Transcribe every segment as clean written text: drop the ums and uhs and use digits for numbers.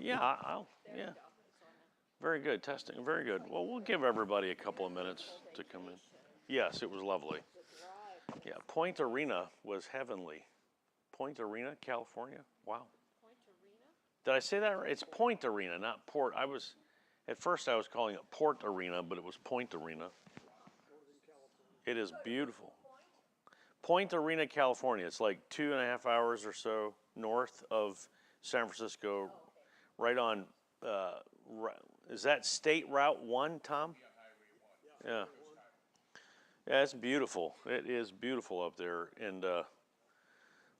Yeah, yeah. Very good testing. Very good. Well, we'll give everybody a couple of minutes to come in. Yes, it was lovely. Yeah, Point Arena was heavenly. Point Arena, California. Wow. Did I say that right? It's Point Arena, not Port. At first I was calling it Port Arena, but it was Point Arena. It is beautiful. Point Arena, California. It's like 2.5 hours or so north of San Francisco, right on. Is that State Route 1, Tom? Yeah. Yeah, it's beautiful. It is beautiful up there, and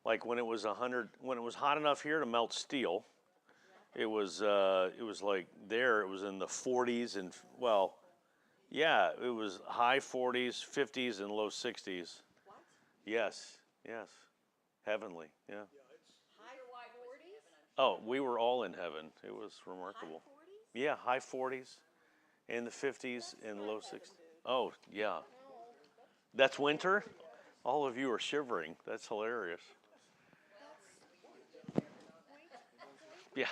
like when it was hot enough here to melt steel, it was like there. It was in the 40s and well, yeah, it was high 40s, 50s, and low 60s. Yes, yes, heavenly. Yeah. Oh, we were all in heaven. It was remarkable. Yeah, high 40s, in the 50s, and low 60s. Oh, yeah. That's winter? All of you are shivering. That's hilarious. Yeah.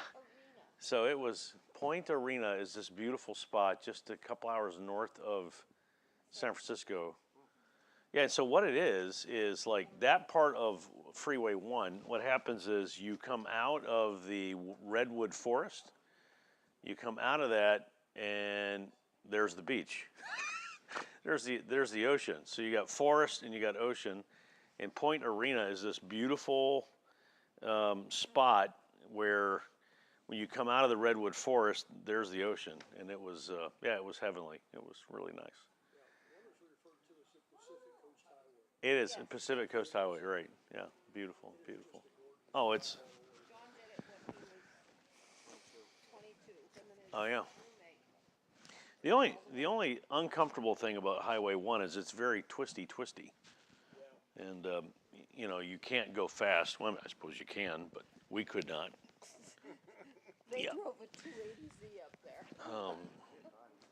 So it was Point Arena is this beautiful spot just a couple hours north of San Francisco. Yeah, and so what it is like that part of Freeway 1, what happens is you come out of the redwood forest, you come out of that, and there's the beach. there's the ocean. So you got forest and you got ocean, and Point Arena is this beautiful spot where when you come out of the redwood forest, there's the ocean, and it was it was heavenly. It was really nice. It is a Pacific Coast Highway, right? Yeah, beautiful, beautiful. Oh, it's oh yeah. The only uncomfortable thing about Highway 1 is it's very twisty, and you can't go fast. Well, I suppose you can, but we could not. They Yeah. drove a 280Z up there.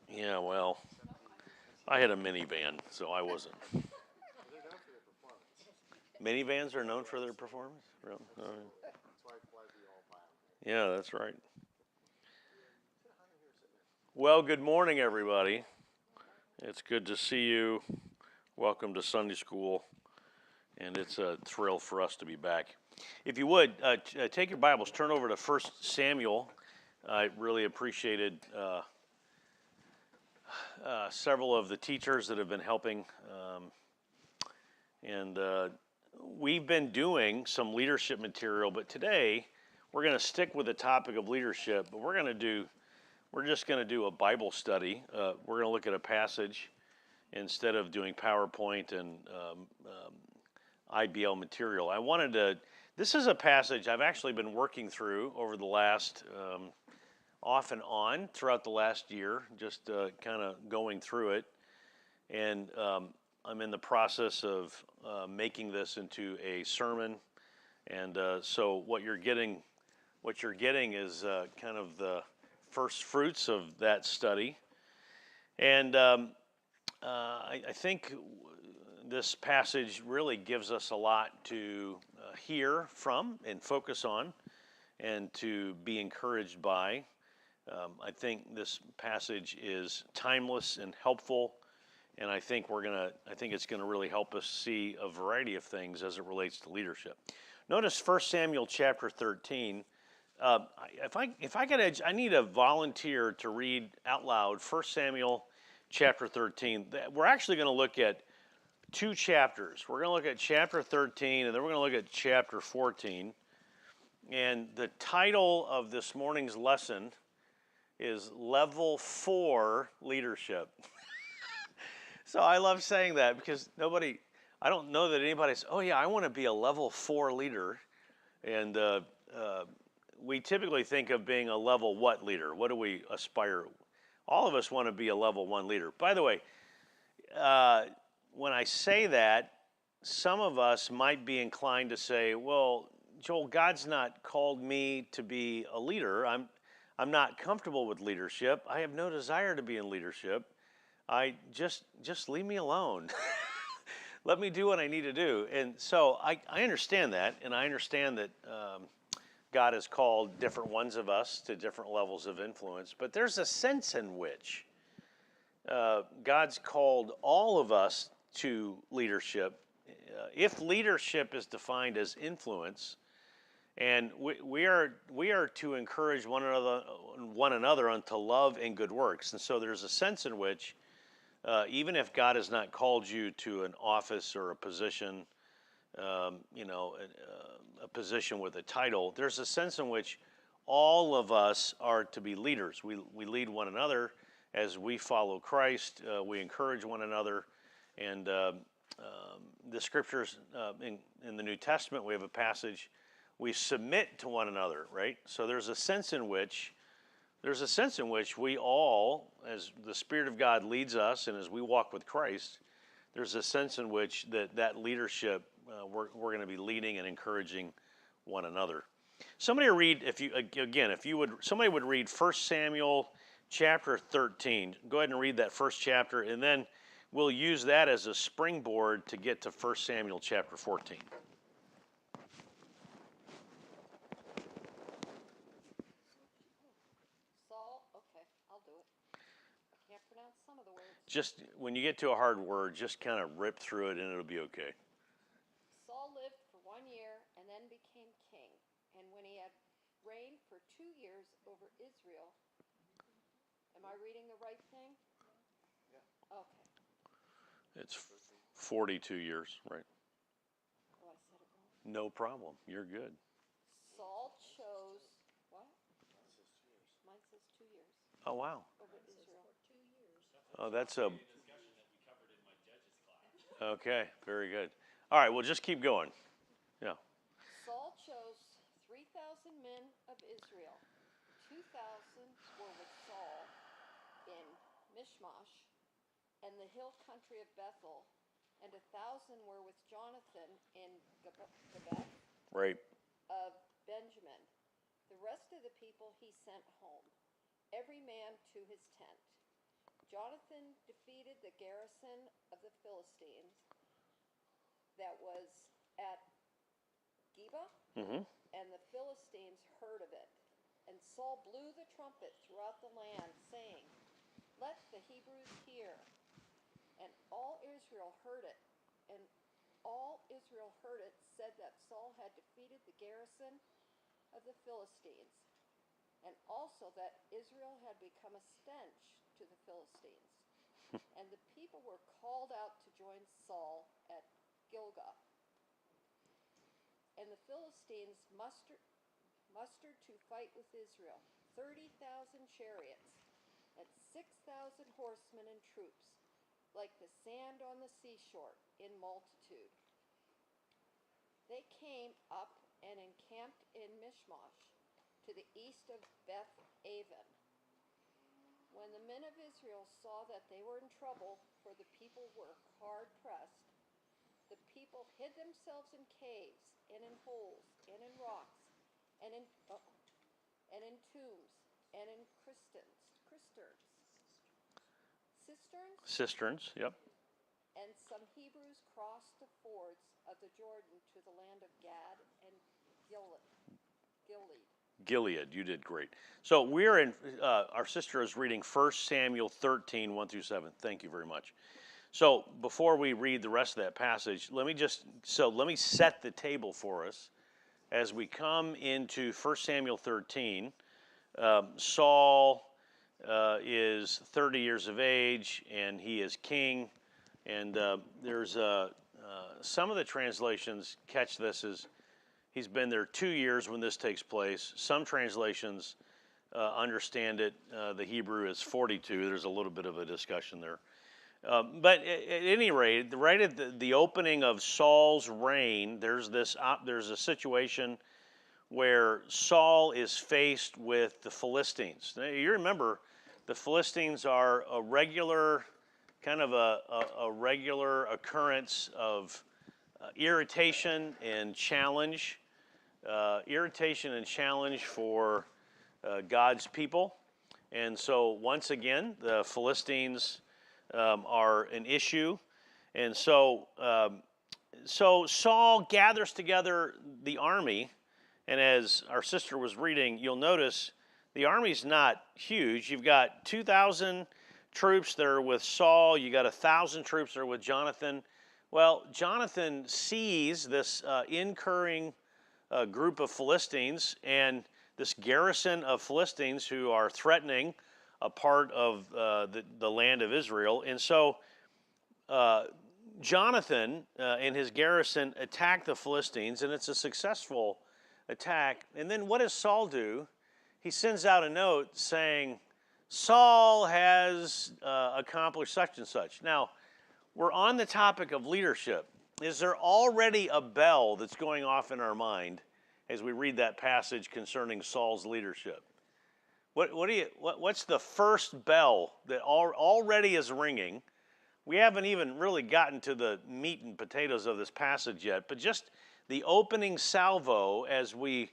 Yeah, well, I had a minivan, so I wasn't. Minivans are known for their performance? Really? Yeah, that's right. Well, good morning, everybody. It's good to see you. Welcome to Sunday School, and it's a thrill for us to be back. If you would, take your Bibles, turn over to 1 Samuel. I really appreciated several of the teachers that have been helping, and we've been doing some leadership material, but today we're going to stick with the topic of leadership, but we're just going to do a Bible study. We're going to look at a passage instead of doing PowerPoint and IBL material. This is a passage I've actually been working through over the last, off and on throughout the last year, just kind of going through it. And I'm in the process of making this into a sermon. And so what you're getting is kind of the first fruits of that study. And I think this passage really gives us a lot to hear from and focus on and to be encouraged by. I think this passage is timeless and helpful, and I think it's gonna really help us see a variety of things as it relates to leadership. Notice 1 Samuel chapter 13. If I could, I need a volunteer to read out loud 1 Samuel chapter 13. We're actually going to look at two chapters. We're going to look at chapter 13, and then we're going to look at chapter 14. And the title of this morning's lesson is Level 4 Leadership. So I love saying that because I don't know that anybody says, oh yeah, I want to be a level 4 leader. And we typically think of being a level what leader? What do we aspire? All of us want to be a level 1 leader. By the way, when I say that, some of us might be inclined to say, well, Joel, God's not called me to be a leader. I'm not comfortable with leadership. I have no desire to be in leadership. I just leave me alone. Let me do what I need to do. And so I understand that, and I understand that God has called different ones of us to different levels of influence, but there's a sense in which God's called all of us to leadership. If leadership is defined as influence, and we are to encourage one another unto love and good works, and so there's a sense in which even if God has not called you to an office or a position, a position with a title, there's a sense in which all of us are to be leaders. We lead one another as we follow Christ. We encourage one another, and the scriptures in the New Testament, we have a passage. We submit to one another, right? So there's a sense in which we all, as the Spirit of God leads us, and as we walk with Christ, there's a sense in which that leadership, we're going to be leading and encouraging one another. Somebody read, somebody would read 1 Samuel chapter 13. Go ahead and read that first chapter, and then we'll use that as a springboard to get to 1 Samuel chapter 14. Just when you get to a hard word, just kind of rip through it and it'll be okay. Saul lived for 1 year and then became king. And when he had reigned for 2 years over Israel, am I reading the right thing? Yeah. Okay. It's 42 years, right? Oh, I said it wrong. No problem. You're good. Saul chose, what? Mine says 2 years. Oh, wow. Over Israel. 2 years. Oh, that's a discussion that we covered in my judges class. Okay, very good. All right, well, just keep going. Yeah. Saul chose 3,000 men of Israel. 2,000 were with Saul in Michmash and the hill country of Bethel, and 1,000 were with Jonathan in Gibeah Right. of Benjamin. The rest of the people he sent home, every man to his tent. Jonathan defeated the garrison of the Philistines that was at Geba, and the Philistines heard of it. And Saul blew the trumpet throughout the land, saying, "Let the Hebrews hear." And all Israel heard it. And all Israel heard it said that Saul had defeated the garrison of the Philistines, and also that Israel had become a stench to the Philistines. And the people were called out to join Saul at Gilgal. And the Philistines mustered to fight with Israel 30,000 chariots and 6,000 horsemen and troops, like the sand on the seashore in multitude. They came up and encamped in Michmash, to the east of Beth Aven. When the men of Israel saw that they were in trouble, for the people were hard pressed, the people hid themselves in caves, and in holes, and in rocks, and in tombs, and in Cisterns, yep. And some Hebrews crossed the fords of the Jordan to the land of Gad and Gilead. Gilead, you did great. So we're in, our sister is reading 1 Samuel 13, 1 through 7. Thank you very much. So before we read the rest of that passage, let me set the table for us as we come into 1 Samuel 13. Saul is 30 years of age, and he is king. And there's some of the translations catch this as he's been there 2 years when this takes place. Some translations understand it. The Hebrew is 42. There's a little bit of a discussion there. But at any rate, right at the opening of Saul's reign, there's a situation where Saul is faced with the Philistines. Now, you remember, the Philistines are a regular occurrence of irritation and challenge for God's people. And so once again, the Philistines are an issue. And so Saul gathers together the army, And as our sister was reading, you'll notice the army's not huge. You've got 2,000 troops that are with Saul. You got 1,000 troops that are with Jonathan. Well, Jonathan sees this incurring group of Philistines and this garrison of Philistines who are threatening a part of the land of Israel. And so Jonathan and his garrison attack the Philistines, and it's a successful attack. And then what does Saul do? He sends out a note saying, Saul has accomplished such and such. Now, we're on the topic of leadership. Is there already a bell that's going off in our mind as we read that passage concerning Saul's leadership? What's the first bell that already is ringing? We haven't even really gotten to the meat and potatoes of this passage yet, but just the opening salvo as we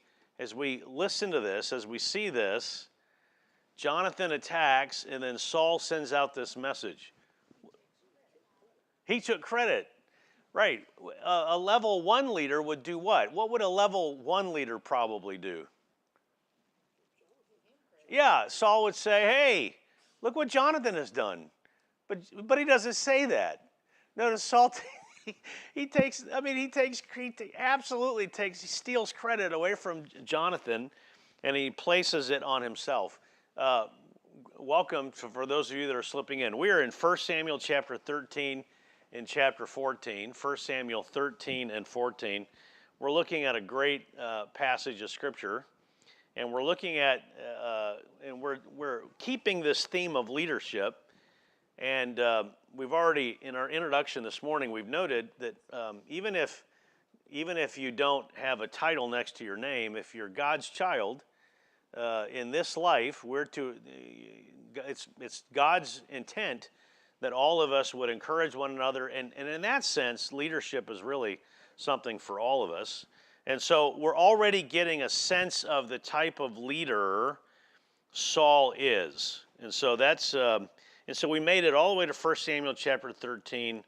listen to this, as we see this, Jonathan attacks, and then Saul sends out this message. He took credit. Right. A level 1 leader would do what? What would a level 1 leader probably do? Yeah, Saul would say, hey, look what Jonathan has done. But he doesn't say that. Notice Saul, he steals credit away from Jonathan, and he places it on himself. Welcome for those of you that are slipping in. We are in 1 Samuel chapter 13 and chapter 14. 1 Samuel 13 and 14. We're looking at a great passage of Scripture, and we're looking at and we're keeping this theme of leadership. And we've already, in our introduction this morning, we've noted that even if you don't have a title next to your name, if you're God's child in this life, it's God's intent that all of us would encourage one another, and in that sense, leadership is really something for all of us. And so we're already getting a sense of the type of leader Saul is, and so that's. And so we made it all the way to 1 Samuel chapter 13,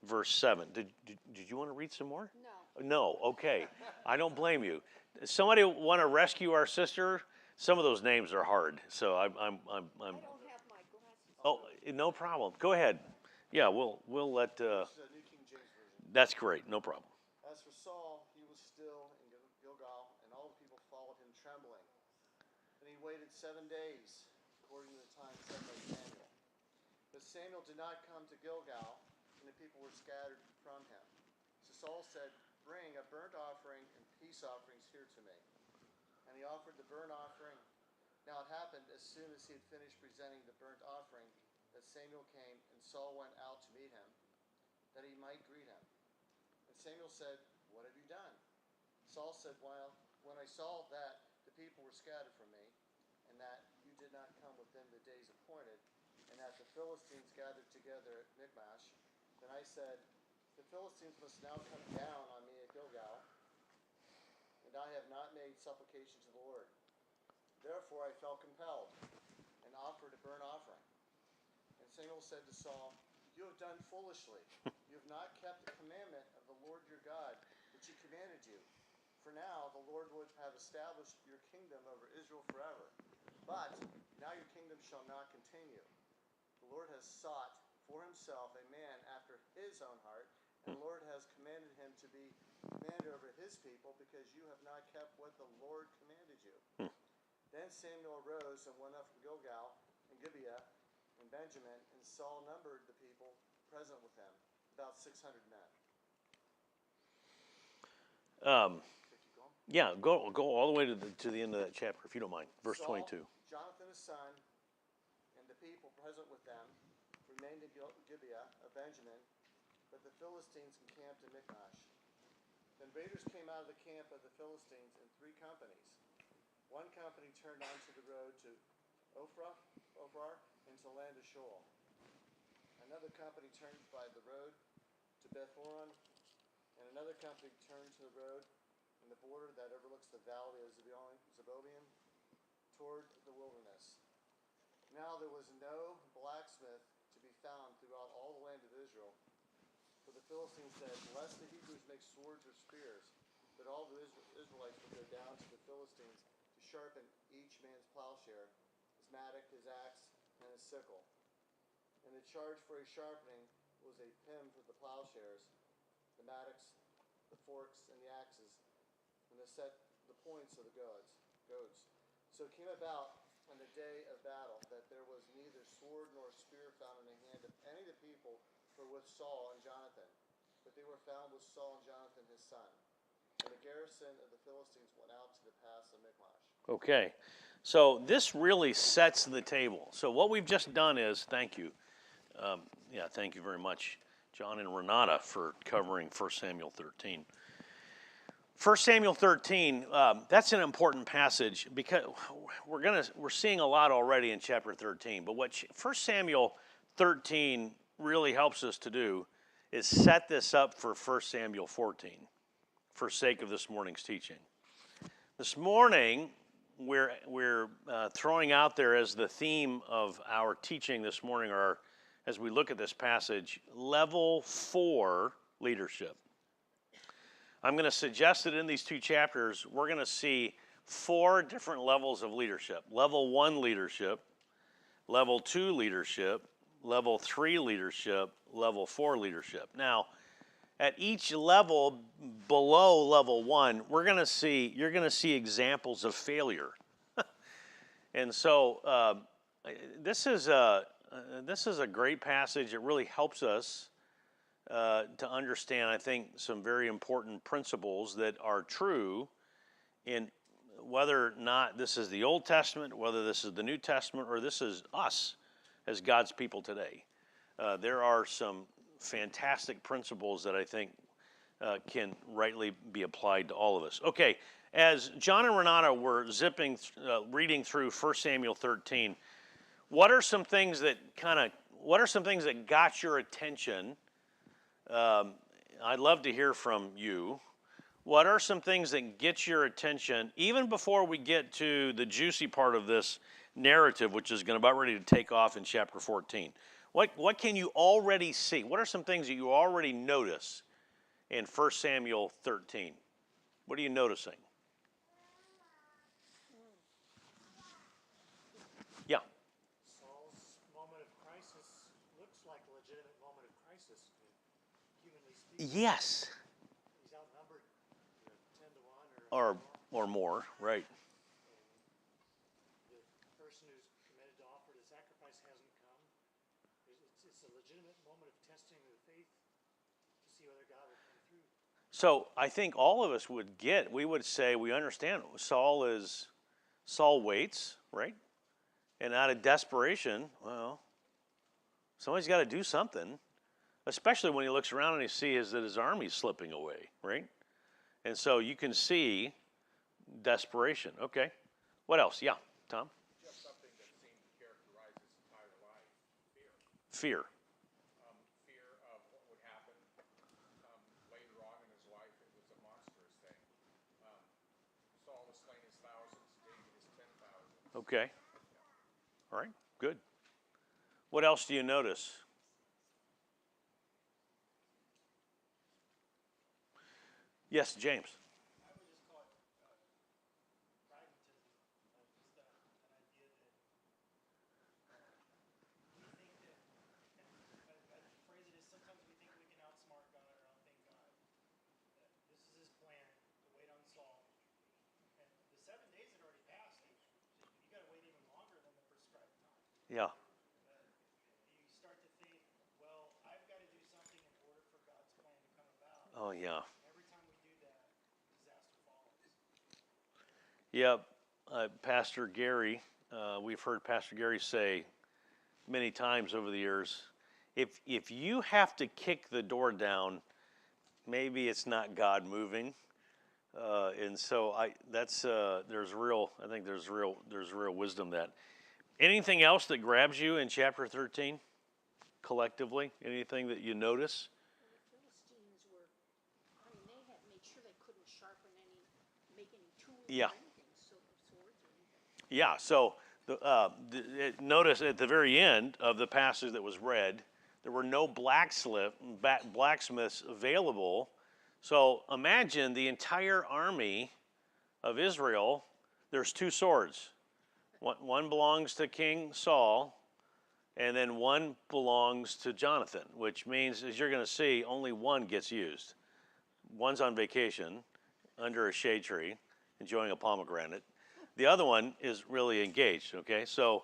verse 7. Did you want to read some more? No. No, okay. I don't blame you. Somebody want to rescue our sister? Some of those names are hard, so I'm. I don't have my glasses. Oh, no problem. Go ahead. Yeah, we'll let. This is a New King James Version. That's great. No problem. As for Saul, he was still in Gilgal, and all the people followed him trembling. And he waited 7 days, according to the time set by Samuel. But Samuel did not come to Gilgal, and the people were scattered from him. So Saul said, bring a burnt offering and peace offerings here to me. And he offered the burnt offering. Now it happened, as soon as he had finished presenting the burnt offering, that Samuel came, and Saul went out to meet him, that he might greet him. And Samuel said, what have you done? Saul said, well, when I saw that the people were scattered from me, and that you did not come within the days appointed, and that the Philistines gathered together at Michmash, then I said, the Philistines must now come down on me at Gilgal, and I have not made supplication to the Lord. Therefore I felt compelled, and offered a burnt offering. And Samuel said to Saul, you have done foolishly. You have not kept the commandment of the Lord your God, which he commanded you. For now the Lord would have established your kingdom over Israel forever. But now your kingdom shall not continue. The Lord has sought for himself a man after his own heart, and the Lord has commanded him to be commander over his people, because you have not kept what the Lord commanded you. Then Samuel arose and went up from Gilgal and Gibeah and Benjamin, and Saul numbered the people present with him, about 600 men. Yeah, go all the way to the end of that chapter, if you don't mind. Verse Saul, 22. Jonathan his son, and the people present with them remained in Gibeah of Benjamin, but the Philistines encamped in Michmash. Then raiders came out of the camp of the Philistines in 3 companies. One company turned onto the road to Ophrah, into the land of Shoal. Another company turned by the road to Beth-horon, and another company turned to the road in the border that overlooks the valley of Zeboiim toward the wilderness. Now there was no blacksmith to be found throughout all the land of Israel, for the Philistines said, lest the Hebrews make swords or spears, that all the Israelites would go down to the Philistines to sharpen each man's plowshare, his mattock, his axe, and his sickle. And the charge for a sharpening was a pim for the plowshares, the mattocks, the forks, and the axes, and to set the points of the goads. So it came about on the day of battle that there was neither sword nor spear found in the hand of any of the people for with Saul and Jonathan, but they were found with Saul and Jonathan his son. And the garrison of the Philistines went out to the pass of Michmash. Okay, so this really sets the table. So what we've just done is, thank you. Thank you very much, John and Renata, for covering 1 Samuel 13. 1 Samuel 13, that's an important passage because we're seeing a lot already in chapter 13. But what 1 Samuel 13 really helps us to do is set this up for 1 Samuel 14 for sake of this morning's teaching. This morning, we're throwing out there as the theme of our teaching this morning, or as we look at this passage, level 4 leadership. I'm going to suggest that in these two chapters, we're going to see 4 different levels of leadership. Level 1 leadership, level 2 leadership, level 3 leadership, level 4 leadership. Now, at each level below level 1, you're going to see examples of failure. And so this is a great passage. It really helps us to understand, I think, some very important principles that are true in whether or not this is the Old Testament, whether this is the New Testament, or this is us as God's people today. There are some fantastic principles that I think can rightly be applied to all of us. Okay, as John and Renata were reading through 1 Samuel 13, what are some things that got your attention? I'd love to hear from you. What are some things that get your attention, even before we get to the juicy part of this narrative, which is about ready to take off in chapter 14? What can you already see? What are some things that you already notice in 1 Samuel 13? What are you noticing? Yeah. Saul's moment of crisis looks like a legitimate moment of crisis, humanly speaking. Yes. He's outnumbered 10 to 1 Or more, right. The person who's committed to offer the sacrifice hasn't come. It's a legitimate moment of testing the faith to see whether God will come through. So I think all of us we would say we understand Saul waits, right? And out of desperation, well, somebody's got to do something, especially when he looks around and he sees that his army's slipping away, right? And so you can see desperation. Okay. What else? Yeah, Tom? Just something that seemed to characterize his entire life, fear. Fear. Fear of what would happen later on in his life. It was a monstrous thing. Saul has slain his thousands, David his 10,000. Okay. All right, good. What else do you notice? Yes, James. I would just call it pragmatism, just an idea that we think that, I'd phrase it as sometimes we think we can outsmart God or outthink God. That this is his plan, to wait on Saul. And the 7 days had already passed. You got to wait even longer than the prescribed time. Yeah. You start to think, well, I've got to do something in order for God's plan to come about. Oh, yeah. Every time we do that, disaster follows. Yep. Pastor Gary, we've heard Pastor Gary say many times over the years, if you have to kick the door down, maybe it's not God moving. And so there's real wisdom in that. Anything else that grabs you in chapter 13 collectively? Anything that you notice? The Philistines they had made sure they couldn't make any tools Yeah. or anything, swords or anything. Yeah, so notice at the very end of the passage that was read, there were no blacksmiths available So imagine the entire army of Israel. There's two swords. One belongs to King Saul, and then one belongs to Jonathan, which means, as you're going to see, only one gets used. One's on vacation under a shade tree, enjoying a pomegranate. The other one is really engaged. Okay, so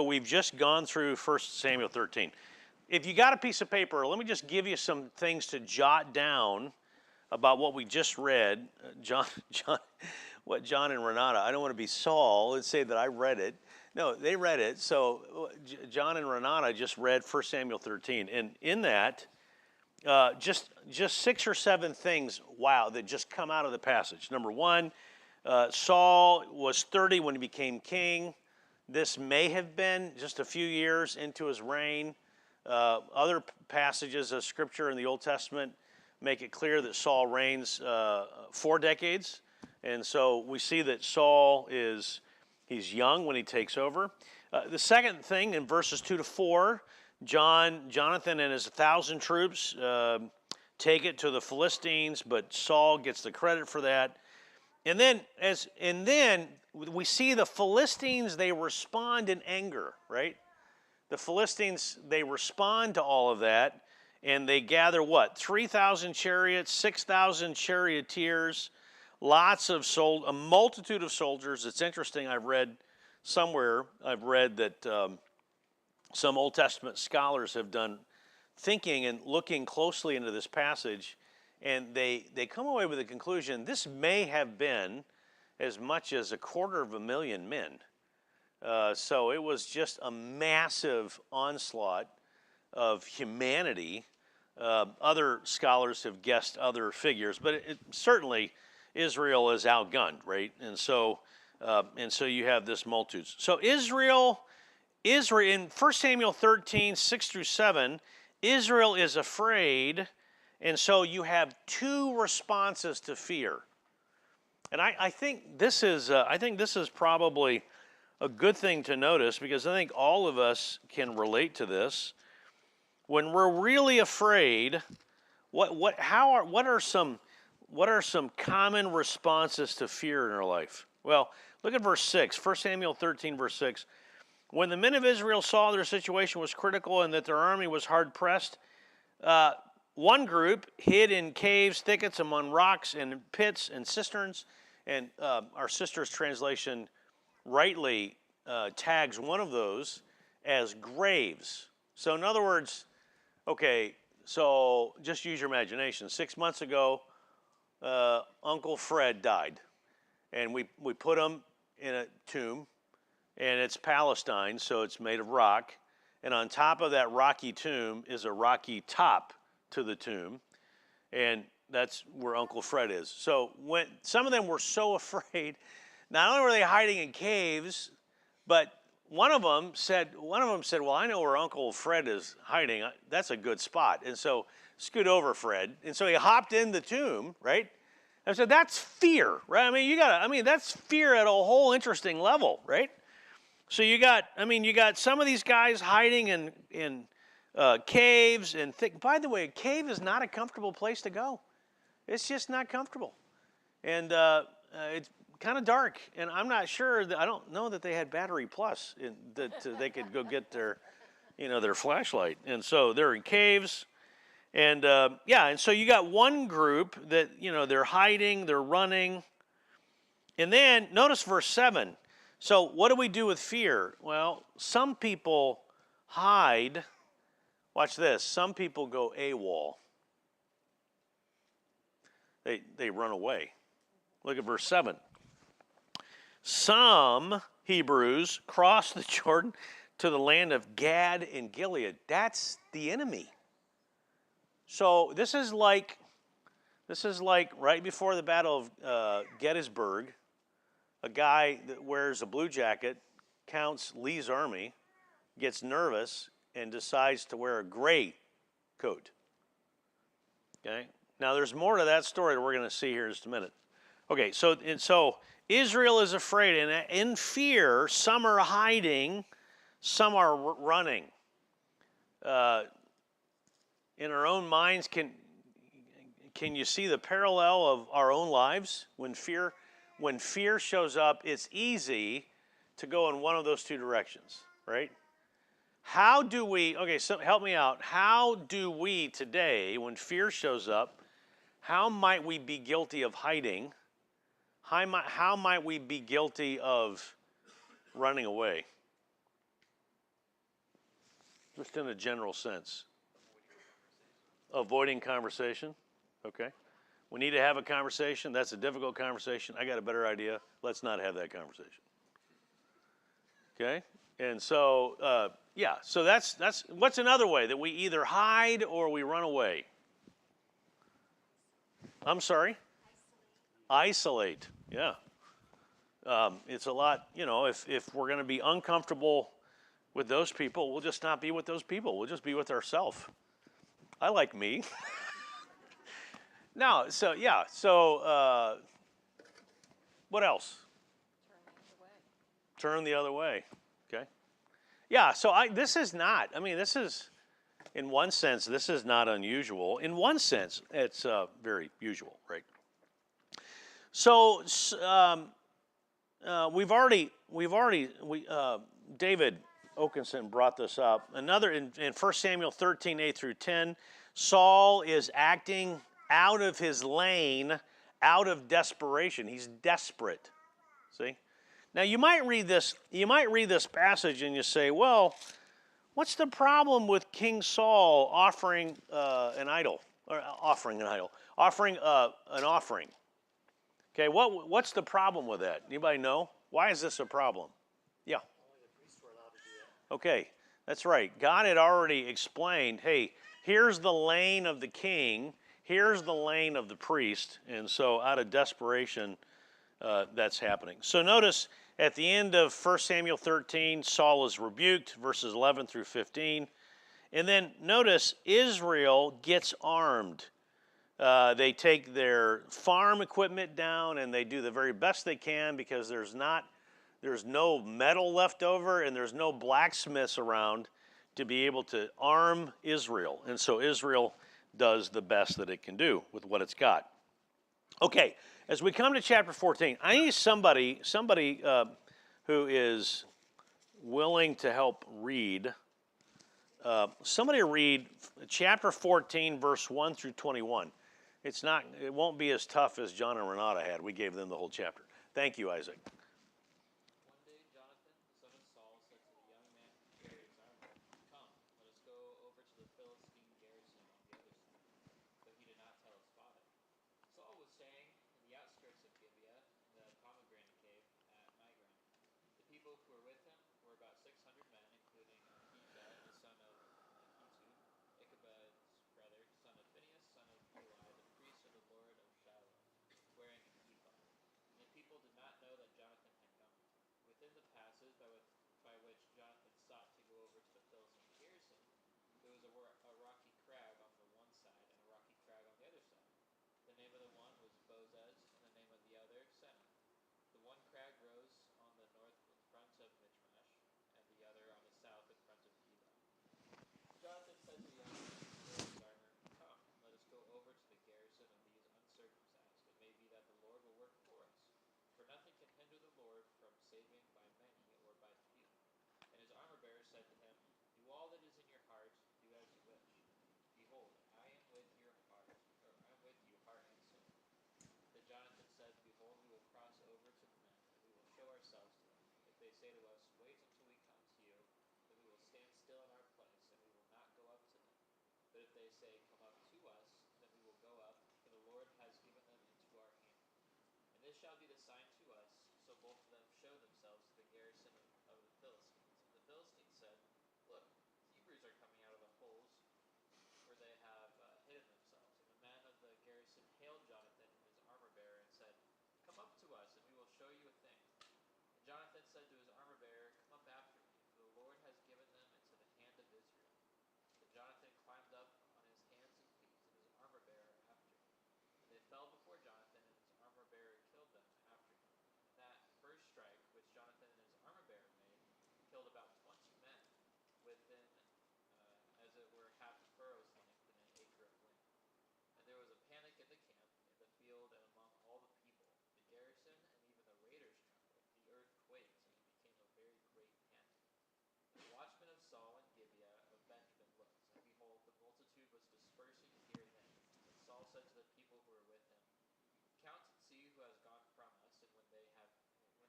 we've just gone through 1 Samuel 13. If you got a piece of paper, let me just give you some things to jot down about what we just read. What John and Renata. I don't want to be Saul and say that I read it. No, they read it. So John and Renata just read 1 Samuel 13, and in that, just 6 or 7 things, wow, that just come out of the passage. Number one, Saul was 30 when he became king. This may have been just a few years into his reign. Other passages of Scripture in the Old Testament make it clear that Saul reigns 4 decades. And so we see that Saul he's young when he takes over. The second thing in verses 2 to 4, Jonathan and his 1,000 troops take it to the Philistines, but Saul gets the credit for that. And then we see the Philistines, they respond in anger, right? The Philistines, they respond to all of that, and they gather what? 3,000 chariots, 6,000 charioteers, a multitude of soldiers. It's interesting, I've read that some Old Testament scholars have done thinking and looking closely into this passage, and they come away with the conclusion this may have been as much as 250,000 men. So it was just a massive onslaught of humanity. Other scholars have guessed other figures, but certainly Israel is outgunned, right? And so you have this multitude. So Israel in 1 Samuel 13, 6 through 7, Israel is afraid, and so you have 2 responses to fear. And I think this is probably a good thing to notice, because I think all of us can relate to this. When we're really afraid, what are some common responses to fear in our life? Well, look at verse 6, 1 Samuel 13, verse 6. When the men of Israel saw their situation was critical and that their army was hard pressed, one group hid in caves, thickets, among rocks and pits and cisterns. And our sister's translation rightly tags one of those as graves. So in other words, okay, so just use your imagination. 6 months ago, Uncle Fred died, and we put him in a tomb, and it's Palestine, so it's made of rock, and on top of that rocky tomb is a rocky top to the tomb, and that's where Uncle Fred is. So when some of them were so afraid, not only were they hiding in caves, but one of them said, well, I know where Uncle Fred is hiding. That's a good spot. And so scoot over, Fred. And so he hopped in the tomb, right? I said, that's fear, right? I mean, that's fear at a whole interesting level, right? So you got some of these guys hiding in caves and thick. By the way, a cave is not a comfortable place to go. It's just not comfortable. And it's kind of dark. And I'm not sure, I don't know that they had Battery Plus that they could go get their flashlight. And so they're in caves. And and so you got one group that, they're hiding, they're running. And then notice verse 7. So what do we do with fear? Well, some people hide. Watch this. Some people go AWOL. They run away. Look at verse 7. Some Hebrews crossed the Jordan to the land of Gad and Gilead. That's the enemy. So this is like right before the Battle of Gettysburg. A guy that wears a blue jacket counts Lee's army, gets nervous, and decides to wear a gray coat. Okay? Now there's more to that story that we're going to see here in just a minute. Okay, so Israel is afraid, and in fear, some are hiding, some are running. In our own minds, can you see the parallel of our own lives? When fear shows up, it's easy to go in one of those two directions, right? How do we, okay, so help me out. How do we today, when fear shows up, how might we be guilty of hiding? How might we be guilty of running away? Just in a general sense. Avoiding conversation. Okay. We need to have a conversation. That's a difficult conversation. I got a better idea. Let's not have that conversation. Okay. And so, so that's what's another way that we either hide or we run away? I'm sorry? Isolate. Yeah. It's a lot, if we're going to be uncomfortable with those people, we'll just not be with those people. We'll just be with ourselves. I like me. No, so what else? Turn the other way. Okay. Yeah, so this is, in one sense, this is not unusual. In one sense, it's very usual, right? So David Oakenson brought this up. Another in 1 Samuel 13, 8 through 10, Saul is acting out of his lane, out of desperation. He's desperate. See? Now you might read this passage and you say, well, what's the problem with King Saul offering an offering? Okay, what's the problem with that? Anybody know? Why is this a problem? Yeah. Okay, that's right. God had already explained, hey, here's the lane of the king, here's the lane of the priest, and so out of desperation, that's happening. So notice at the end of 1 Samuel 13, Saul is rebuked, verses 11 through 15. And then notice Israel gets armed. They take their farm equipment down and they do the very best they can because there's no metal left over and there's no blacksmiths around to be able to arm Israel. And so Israel does the best that it can do with what it's got. Okay, as we come to chapter 14, I need somebody who is willing to help read. Somebody read chapter 14, verse 1 through 21. It won't be as tough as John and Renata had. We gave them the whole chapter. Thank you, Isaac. One day Jonathan, the son of Saul, said to the young man who carried his armor, "Come, let us go over to the Philistine garrison on the other side." But he did not tell his father. Saul was staying in the outskirts of Gibeah, in the pomegranate cave at Migron. The people who were with him were about 600 men, including Abijah, the son of Ahitub, Ichabod's brother, son of Phinehas, son of Eli, the priest of the Lord of Shiloh, wearing an ephod. And the people did not know that Jonathan had come. Within the passes by which Jonathan sought to go over to the Philistine garrison, there was a rocky crag on the one side and a rocky crag on the other side. The name of the one was Bozez, and the name of the other, Seneh. The one crag rose on the north in front of Michmash, and the other on the south in front of Geba. Jonathan said to the young man who carried his armor, "Come, let us go over to the garrison of these uncircumcised. It may be that the Lord will work for us. For nothing can hinder the Lord from saving by many or by few." And his armor-bearer said to him, "Do all that is in your heart, do as you wish. Behold, I am with you, heart and soul." Then Jonathan said, "Behold, we will cross over to the men, and we will show ourselves to them. If they say to us, 'Wait until we come to you,' then we will stand still in our place, and we will not go up to them. But if they say, 'Come up to us,' then we will go up, for the Lord has given them into our hand. And this shall be the sign to us." So both of them showed themselves to the garrison of the Philistines. And the Philistines said, "Look, the Hebrews are coming out of the holes where they have hidden themselves." And the men of the garrison hailed Jonathan and his armor-bearer and said, "Come up to us, and we will show you a thing." And Jonathan said to his armor-bearer, "Come up after me, for the Lord has given them into the hand of Israel." Then Jonathan climbed up on his hands and feet, and his armor-bearer after him. And they fell before Jonathan, and his armor-bearer killed them after him. And that first strike which Jonathan and his armor-bearer made killed about 20 men within, as it were, half a furrow's length and an acre of land. And there was a panic in the said to the people who were with him, "Count and see who has gone from us." And when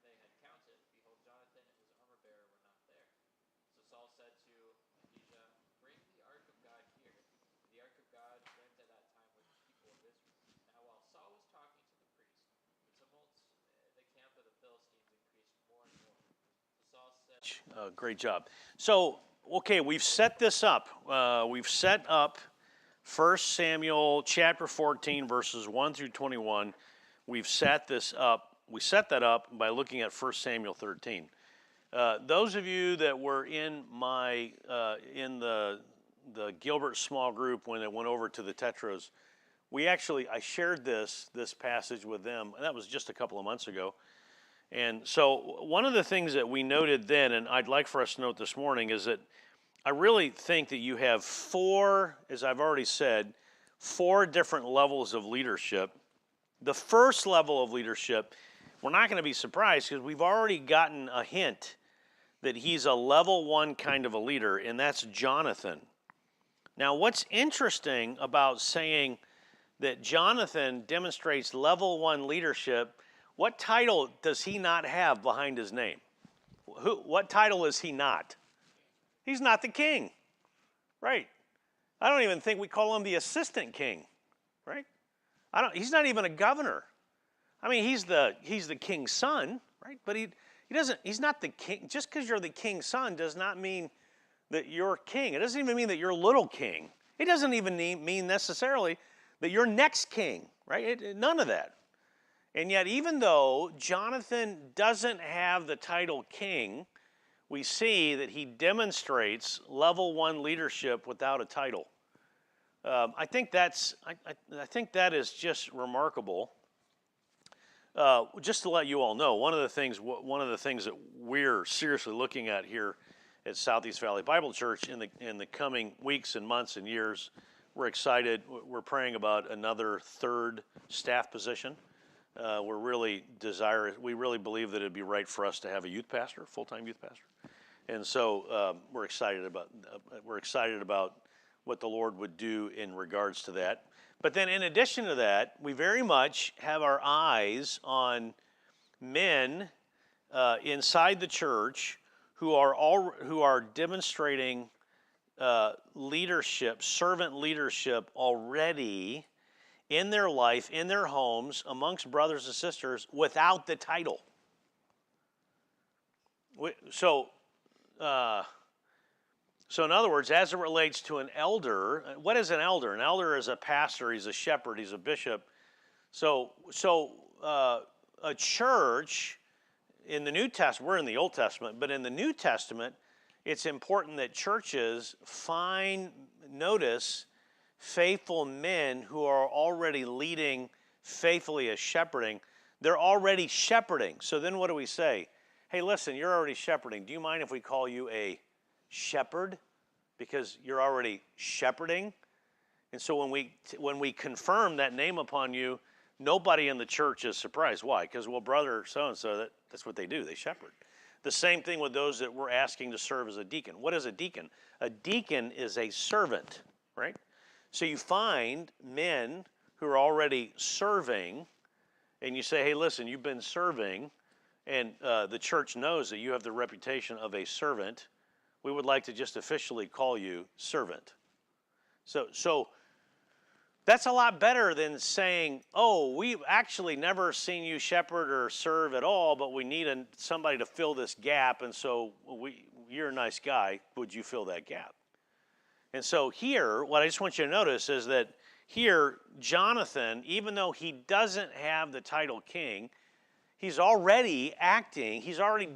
they had counted, behold, Jonathan and his armor bearer were not there. So Saul said to Ahijah, "Bring the ark of God here." The ark of God went at that time with the people of Israel. Now while Saul was talking to the priest, the tumult in the camp of the Philistines increased more and more. So Saul said, Great job. So, okay, we've set this up. We've set up 1 Samuel chapter 14, verses 1 through 21. We've set this up. We set that up by looking at 1 Samuel 13. Those of you that were in in the Gilbert small group when it went over to the Tetras, I shared this passage with them, and that was just a couple of months ago. And so one of the things that we noted then, and I'd like for us to note this morning, is that I really think that you have four, as I've already said, four different levels of leadership. The first level of leadership, we're not going to be surprised because we've already gotten a hint that he's a level one kind of a leader, and that's Jonathan. Now, what's interesting about saying that Jonathan demonstrates level one leadership, what title does he not have behind his name? What title is he not? He's not the king, right? I don't even think we call him the assistant king, right? He's not even a governor. I mean, he's the king's son, right? But he's not the king. Just because you're the king's son does not mean that you're king. It doesn't even mean that you're little king. It doesn't even mean necessarily that you're next king, right? None of that. And yet, even though Jonathan doesn't have the title king, we see that he demonstrates level one leadership without a title. I think that is just remarkable. Just to let you all know, one of the things that we're seriously looking at here at Southeast Valley Bible Church in the coming weeks and months and years, we're excited. We're praying about another third staff position. We really believe that it'd be right for us to have a youth pastor, full-time youth pastor, and so we're excited about what the Lord would do in regards to that. But then, in addition to that, we very much have our eyes on men inside the church who are demonstrating leadership, servant leadership already in their life, in their homes, amongst brothers and sisters, without the title. So in other words, as it relates to an elder, what is an elder? An elder is a pastor, he's a shepherd, he's a bishop. So a church in the New Testament, we're in the Old Testament, but in the New Testament, it's important that churches notice faithful men who are already leading faithfully as shepherding. They're already shepherding. So then what do we say? Hey, listen, you're already shepherding. Do you mind if we call you a shepherd? Because you're already shepherding. And so when we confirm that name upon you, nobody in the church is surprised. Why? Because, well, brother so-and-so, that's what they do. They shepherd. The same thing with those that we're asking to serve as a deacon. What is a deacon? A deacon is a servant, right? So you find men who are already serving, and you say, hey, listen, you've been serving, and the church knows that you have the reputation of a servant. We would like to just officially call you servant. So that's a lot better than saying, oh, we've actually never seen you shepherd or serve at all, but we need somebody to fill this gap, and so you're a nice guy. Would you fill that gap? And so here, what I just want you to notice is that here, Jonathan, even though he doesn't have the title king, he's already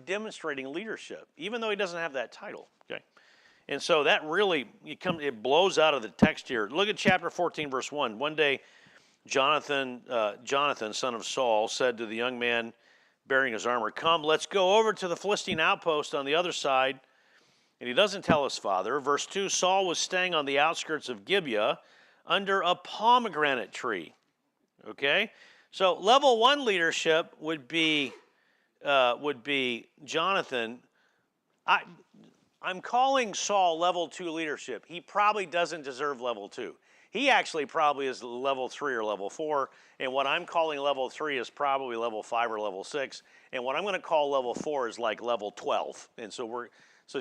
demonstrating leadership, even though he doesn't have that title. Okay, and so that really it blows out of the text here. Look at chapter 14, verse 1. One day, Jonathan, son of Saul, said to the young man bearing his armor, "Come, let's go over to the Philistine outpost on the other side." And he doesn't tell his father. Verse 2, Saul was staying on the outskirts of Gibeah under a pomegranate tree. Okay? So level one leadership would be Jonathan. I'm calling Saul level 2 leadership. He probably doesn't deserve level 2. He actually probably is level 3 or level 4, and what I'm calling level 3 is probably level 5 or level 6, and what I'm going to call level 4 is like level 12. And so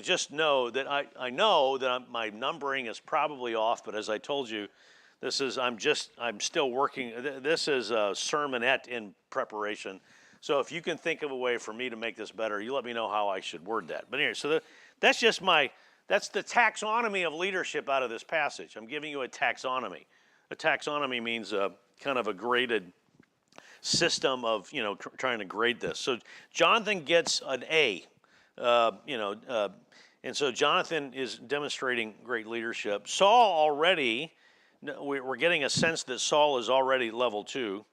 just know that I know that my numbering is probably off, but as I told you, I'm still working. This is a sermonette in preparation. So if you can think of a way for me to make this better, you let me know how I should word that. But anyway, so that's the taxonomy of leadership out of this passage. I'm giving you a taxonomy. A taxonomy means kind of a graded system of, trying to grade this. So Jonathan gets an A, and so Jonathan is demonstrating great leadership. Saul already, we're getting a sense that Saul is already level 2.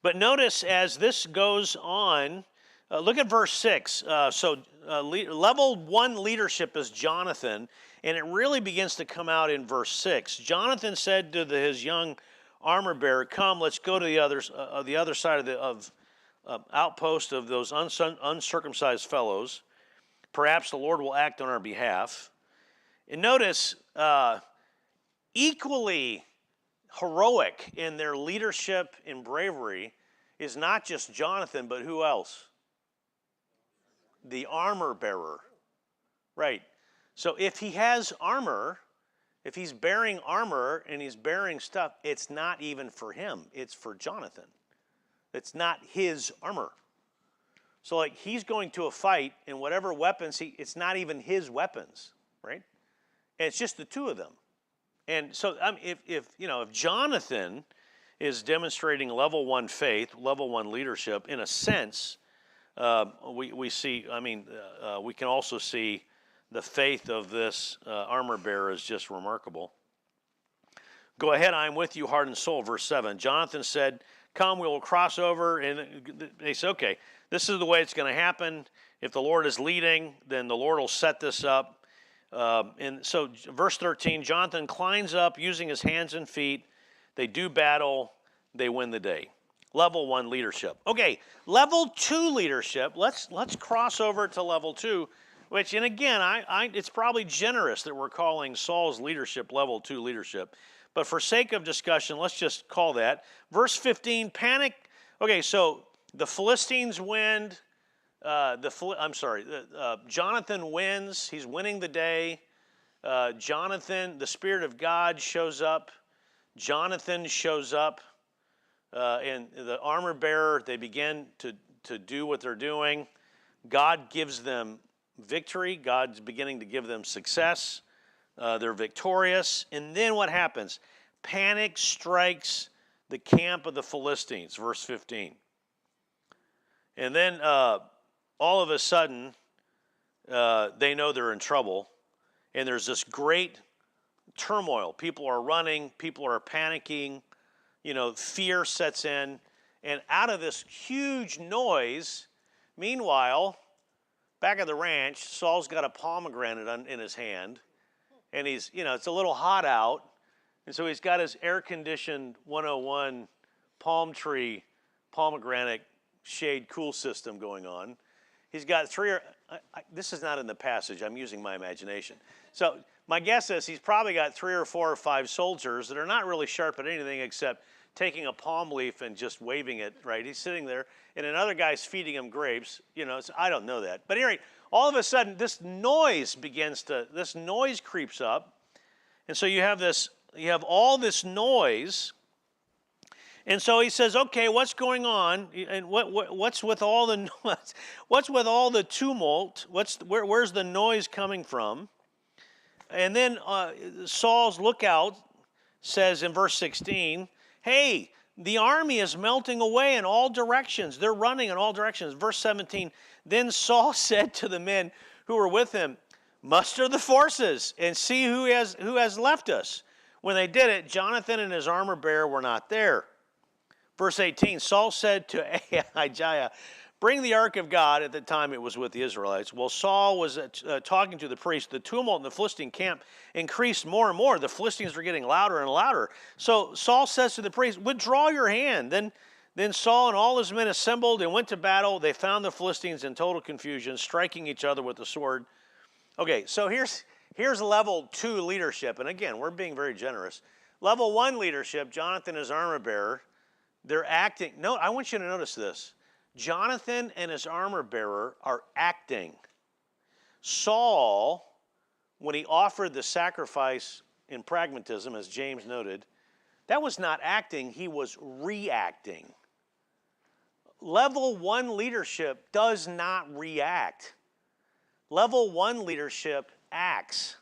But notice as this goes on, look at verse 6. Level 1 leadership is Jonathan, and it really begins to come out in verse 6. Jonathan said to his young armor bearer, "Come, let's go to the other side of outpost of those uncircumcised fellows. Perhaps the Lord will act on our behalf." And notice, equally heroic in their leadership and bravery is not just Jonathan, but who else? The armor bearer. Right. So if he has armor, if he's bearing armor and he's bearing stuff, it's not even for him. It's for Jonathan. It's not his armor. So like he's going to a fight and whatever weapons it's not even his weapons, right? And it's just the two of them. And so if Jonathan is demonstrating level 1 faith, level 1 leadership, in a sense, we see, we can also see the faith of this armor bearer is just remarkable. Go ahead, I am with you, heart and soul, verse 7. Jonathan said, "Come, we will cross over." And they said, okay, this is the way it's going to happen. If the Lord is leading, then the Lord will set this up. And so verse 13, Jonathan climbs up using his hands and feet. They do battle. They win the day. Level 1 leadership. Okay, level 2 leadership. Let's cross over to level 2, which, and again, it's probably generous that we're calling Saul's leadership level 2 leadership. But for sake of discussion, let's just call that. Verse 15, panic. Okay, so the Philistines win. Jonathan wins. He's winning the day. Jonathan, the Spirit of God shows up. Jonathan shows up. And the armor bearer, they begin to do what they're doing. God gives them victory. God's beginning to give them success. They're victorious. And then what happens? Panic strikes the camp of the Philistines, verse 15. And then all of a sudden, they know they're in trouble. And there's this great turmoil. People are running. People are panicking. Fear sets in. And out of this huge noise, meanwhile, back at the ranch, Saul's got a pomegranate in his hand. And he's, it's a little hot out. And so he's got his air-conditioned 101 palm tree pomegranate shade cool system going on. He's got this is not in the passage. I'm using my imagination. So my guess is he's probably got 3 or 4 or 5 soldiers that are not really sharp at anything except taking a palm leaf and just waving it, right? He's sitting there, and another guy's feeding him grapes. So I don't know that. But anyway, all of a sudden, this noise creeps up. And so you have all this noise. And so he says, okay, what's going on? And what's with all the what's with all the tumult? Where's the noise coming from? And then Saul's lookout says in verse 16, hey, the army is melting away in all directions. They're running in all directions. Verse 17, then Saul said to the men who were with him, muster the forces and see who has left us. When they did it, Jonathan and his armor bearer were not there. Verse 18, Saul said to Ahijah, bring the ark of God. At the time it was with the Israelites. While Saul was talking to the priest, the tumult in the Philistine camp increased more and more. The Philistines were getting louder and louder. So Saul says to the priest, withdraw your hand. Then Saul and all his men assembled and went to battle. They found the Philistines in total confusion, striking each other with the sword. Okay, so here's level 2 leadership, and again, we're being very generous. Level 1 leadership, Jonathan is armor bearer. They're acting. No, I want you to notice this. Jonathan and his armor bearer are acting. Saul, when he offered the sacrifice in pragmatism, as James noted, that was not acting, he was reacting. Level 1 leadership does not react. Level 1 leadership acts.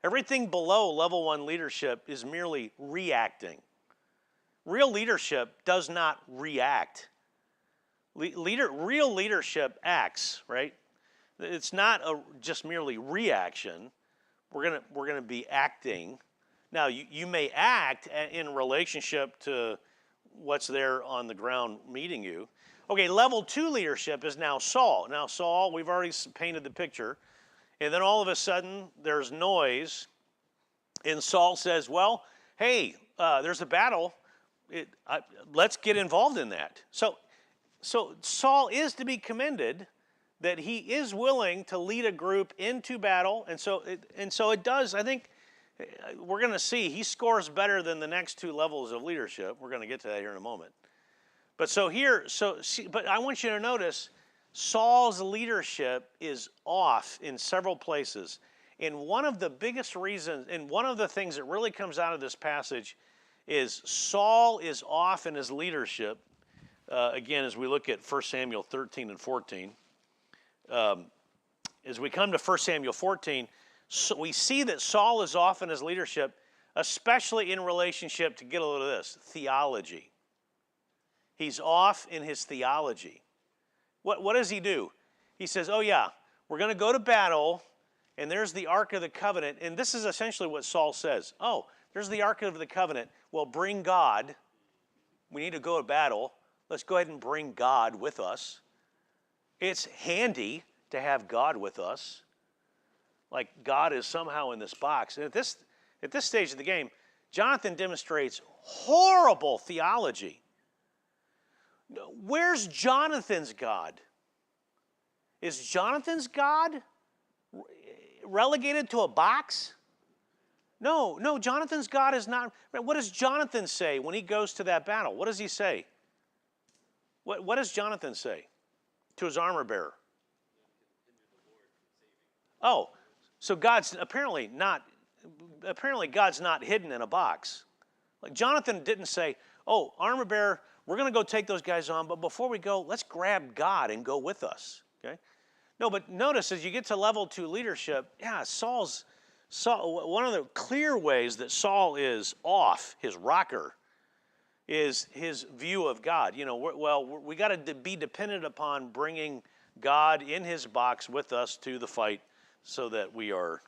Everything below level 1 leadership is merely reacting. Real leadership does not react. Real leadership acts, right? It's not just merely reaction. We're gonna be acting. Now you may act in relationship to what's there on the ground meeting you. Okay, level 2 leadership is now Saul. Now Saul, we've already painted the picture, and then all of a sudden there's noise, and Saul says, "Well, hey, there's a battle. Let's get involved in that." So Saul is to be commended that he is willing to lead a group into battle, and so it does. I think we're going to see he scores better than the next 2 levels of leadership. We're going to get to that here in a moment. But but I want you to notice Saul's leadership is off in several places. And one of the biggest reasons, and one of the things that really comes out of this passage is Saul is off in his leadership. Again, as we look at 1 Samuel 13 and 14. As we come to 1 Samuel 14, so we see that Saul is off in his leadership, especially in relationship to, get a load of this, theology. He's off in his theology. What does he do? He says, oh yeah, we're going to go to battle, and there's the Ark of the Covenant. And this is essentially what Saul says. Oh, there's the Ark of the Covenant. Well, bring God. We need to go to battle. Let's go ahead and bring God with us. It's handy to have God with us. Like God is somehow in this box. And at this stage of the game, Jonathan demonstrates horrible theology. Where's Jonathan's God? Is Jonathan's God relegated to a box? No, Jonathan's God is not. What does Jonathan say when he goes to that battle? What does he say? What does Jonathan say to his armor bearer? Oh, so God's apparently God's not hidden in a box. Like Jonathan didn't say, oh, armor bearer, we're going to go take those guys on, but before we go, let's grab God and go with us. Okay? No, but notice as you get to level 2 leadership, yeah, Saul, one of the clear ways that Saul is off his rocker is his view of God. You know, we got to be dependent upon bringing God in his box with us to the fight so that we are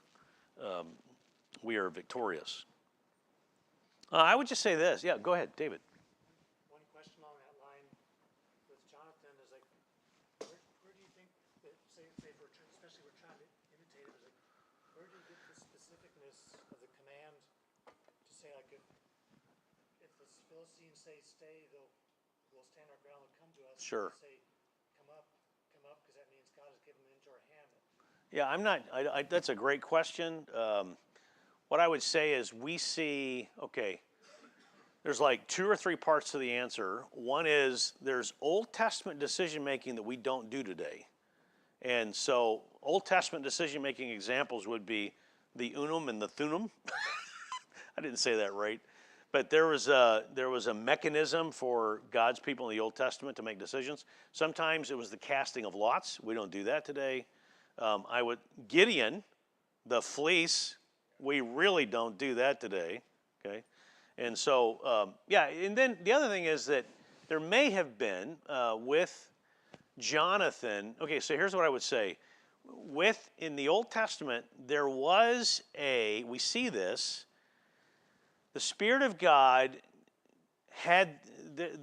victorious. I would just say this. Yeah, go ahead, David. One question along that line with Jonathan is like, where do you think that, say if we're especially we're trying to imitate it, is like, where do you get the specificness of the command to say like if the Philistines say stay, we'll stand our ground and come to us. Sure. Say come up, because that means God has given them into our hand. Yeah, that's a great question. What I would say is we see, okay, there's like 2 or 3 parts to the answer. One is there's Old Testament decision making that we don't do today. And so Old Testament decision making examples would be the Unum and the Thummim. I didn't say that right. But there was a mechanism for God's people in the Old Testament to make decisions. Sometimes it was the casting of lots. We don't do that today. Gideon, the fleece, we really don't do that today, okay? And so, and then the other thing is that there may have been, with Jonathan, okay, so here's what I would say. In the Old Testament, we see this, the Spirit of God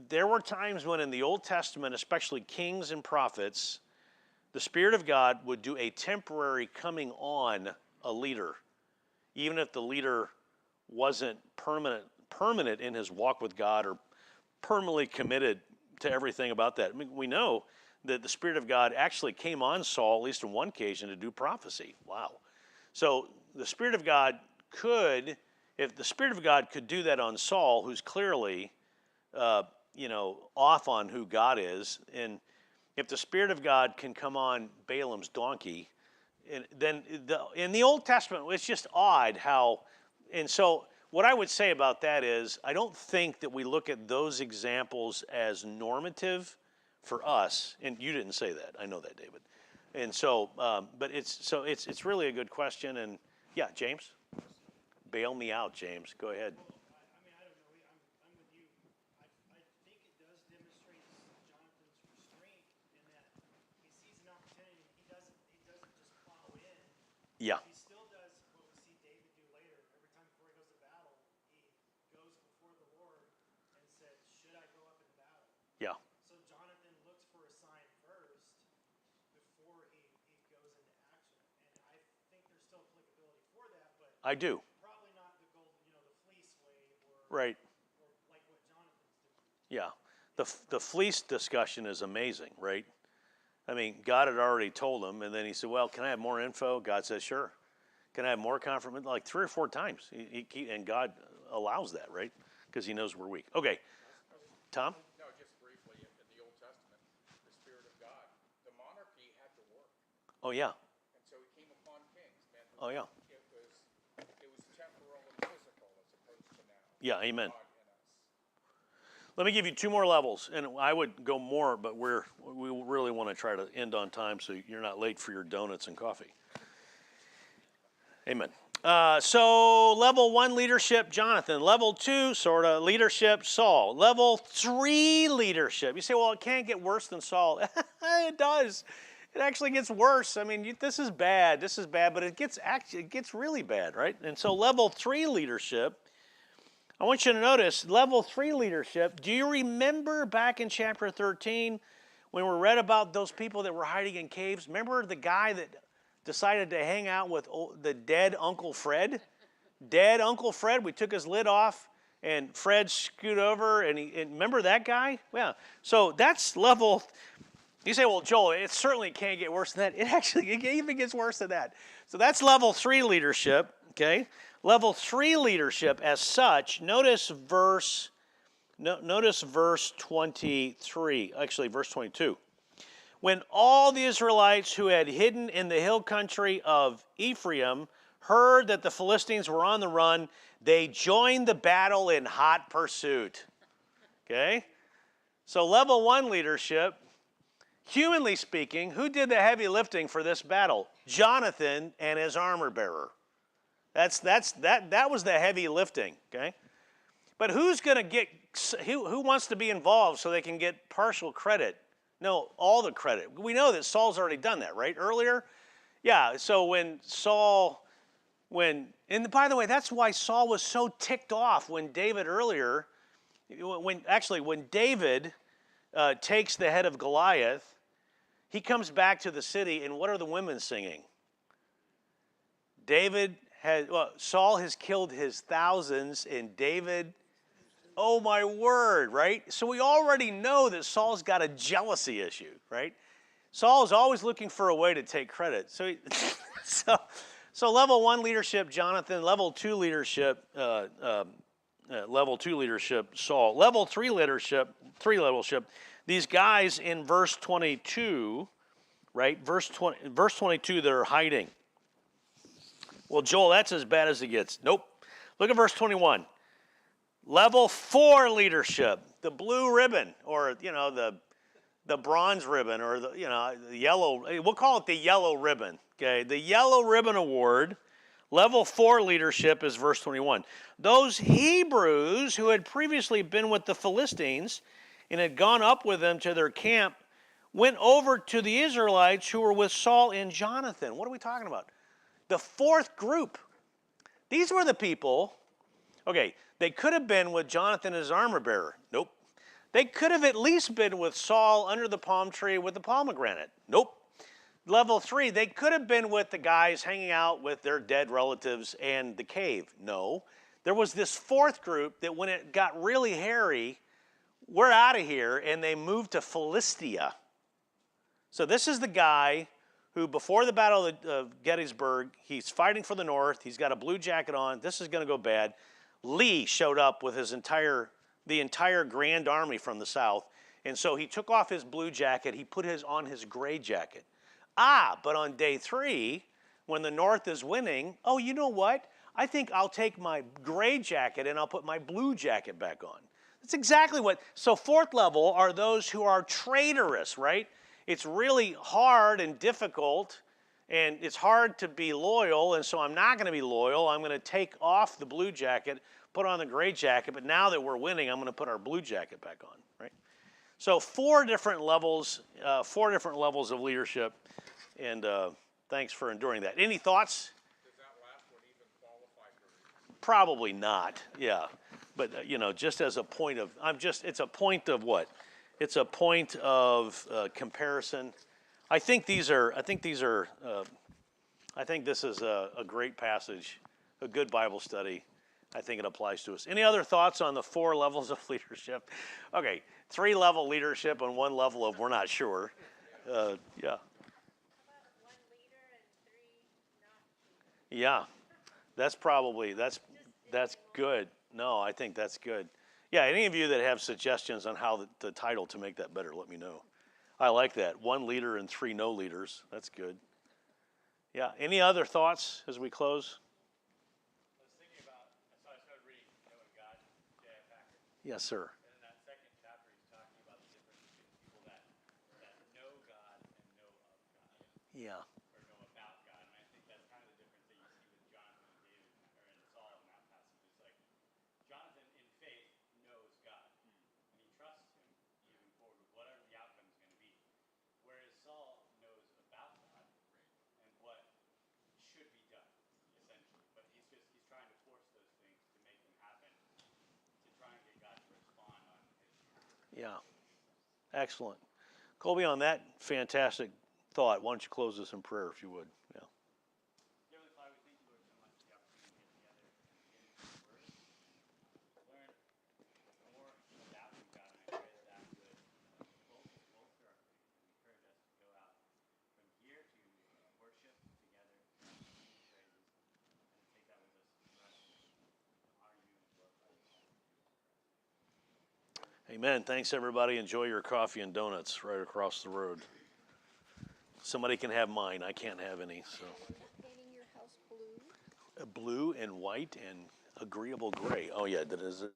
there were times when in the Old Testament, especially kings and prophets, the Spirit of God would do a temporary coming on a leader, even if the leader wasn't permanent in his walk with God or permanently committed to everything about that. I mean, we know that the Spirit of God actually came on Saul, at least on one occasion, to do prophecy. Wow. So the Spirit of God could, if the Spirit of God could do that on Saul, who's clearly, off on who God is, and if the Spirit of God can come on Balaam's donkey, and then in the Old Testament, it's just odd how, and so what I would say about that is, I don't think that we look at those examples as normative for us, and you didn't say that. I know that, David. And so, but it's really a good question. And yeah, James, bail me out, James. Go ahead. I mean, I don't know. I'm with you. I think it does demonstrate Jonathan's restraint in that he sees an opportunity. He doesn't just plow in. Yeah. He still does what we see David do later. Every time before he goes to battle, he goes before the Lord and said, "Should I go up into battle?" Yeah. So Jonathan looks for a sign first before he goes into action. And I think there's still applicability for that, but I do. probably not the golden, the fleece way or Right. or like what Jonathan's doing. Yeah. The fleece discussion is amazing, right? I mean, God had already told him, and then he said, well, can I have more info? God says, sure. Can I have more confirmation? Like 3 or 4 times. And God allows that, right? Because he knows we're weak. Okay. Tom? No, just briefly, in the Old Testament, the Spirit of God, the monarchy had to work. Oh, yeah. And so he came upon kings, man. Oh, yeah. It was temporal and physical as opposed to now. Yeah, amen. God in us. Let me give you 2 more levels, and I would go more, but we really want to try to end on time so you're not late for your donuts and coffee. Amen. So level 1 leadership, Jonathan. Level 2 sort of leadership, Saul. Level 3 leadership. You say, well, it can't get worse than Saul. It does. It actually gets worse. I mean, this is bad, but it gets really bad, right? And so level 3 leadership. I want you to notice level 3 leadership. Do you remember back in chapter 13 when we read about those people that were hiding in caves? Remember the guy that decided to hang out with the dead Uncle Fred? Dead Uncle Fred. We took his lid off and Fred scooted over and remember that guy? Yeah. So that's level. You say, well, Joel, it certainly can't get worse than that. It even gets worse than that. So that's level 3 leadership, okay? Level 3 leadership as such, notice verse 23, actually verse 22. When all the Israelites who had hidden in the hill country of Ephraim heard that the Philistines were on the run, they joined the battle in hot pursuit. Okay? So level 1 leadership, humanly speaking, who did the heavy lifting for this battle? Jonathan and his armor bearer. That was the heavy lifting, okay? But who wants to be involved so they can get partial credit? No, all the credit. We know that Saul's already done that, right? Earlier? Yeah, so and by the way, that's why Saul was so ticked off when David takes the head of Goliath, he comes back to the city, and what are the women singing? Saul has killed his thousands, and David, oh my word, right? So we already know that Saul's got a jealousy issue, right? Saul is always looking for a way to take credit. So level 1 leadership, Jonathan. Level 2 leadership, Saul. Level 3 leadership, these guys in verse 22, right? Verse 22, they're hiding. Well, Joel, that's as bad as it gets. Nope. Look at verse 21. Level 4 leadership, the blue ribbon, or the bronze ribbon, or the yellow. We'll call it the yellow ribbon. Okay, the yellow ribbon award. Level 4 leadership is verse 21. Those Hebrews who had previously been with the Philistines and had gone up with them to their camp went over to the Israelites who were with Saul and Jonathan. What are we talking about? The 4th group. These were the people, okay, they could have been with Jonathan as armor bearer. Nope. They could have at least been with Saul under the palm tree with the pomegranate. Nope. Level 3, they could have been with the guys hanging out with their dead relatives and the cave. No. There was this 4th group that when it got really hairy, we're out of here, and they moved to Philistia. So this is the guy who, before the Battle of Gettysburg, he's fighting for the North. He's got a blue jacket on. This is going to go bad. Lee showed up with the entire Grand Army from the South, and so he took off his blue jacket. He put on his gray jacket. But on day 3, when the North is winning, oh, you know what? I think I'll take my gray jacket and I'll put my blue jacket back on. That's exactly what. So 4th level are those who are traitorous, right? It's really hard and difficult, and it's hard to be loyal, and so I'm not going to be loyal. I'm going to take off the blue jacket, put on the gray jacket, but now that we're winning, I'm going to put our blue jacket back on, right? So 4 different levels of leadership, and thanks for enduring that. Any thoughts? Does that last one even qualify for? Probably not, yeah. But, just as a point of, it's a point of what? It's a point of comparison. I think this is a great passage, a good Bible study. I think it applies to us. Any other thoughts on the 4 levels of leadership? Okay, 3-level leadership and 1 level of we're not sure. Yeah. How about 1 leader and 3 not? Yeah, that's good. No, I think that's good. Yeah, any of you that have suggestions on how the title to make that better, let me know. I like that. 1 leader and 3 no leaders. That's good. Yeah, any other thoughts as we close? I was thinking about, I started reading Knowing God, J.I. Packer. Yes, sir. And in that second chapter, he's talking about the difference between people that know God and know of God, Yeah. or know about God. And I think that's kind of the difference that you see with Jonathan and David, or in Saul in that passage. It's like Jonathan, in faith, knows God, and he trusts him moving forward with whatever the outcome is going to be. Whereas Saul knows about God and what should be done, essentially. But he's trying to force those things to make them happen, to try and get God to respond on his terms. Yeah. Excellent. Colby, on that fantastic thought, why don't you close us in prayer if you would? Yeah. Heavenly Father, we thank you, Lord, so much for the opportunity to get together and get into your word and learn more about you, God. And I pray that that would bolster our faith and encourage us to go out from here to worship together, sing praises, and take that with us for the rest of the week. Honor you and glorify you all in Jesus Christ. Amen. Thanks, everybody. Enjoy your coffee and donuts right across the road. Somebody can have mine. I can't have any. So, Painting your house blue? blue and white and agreeable gray. Oh, yeah, that is it.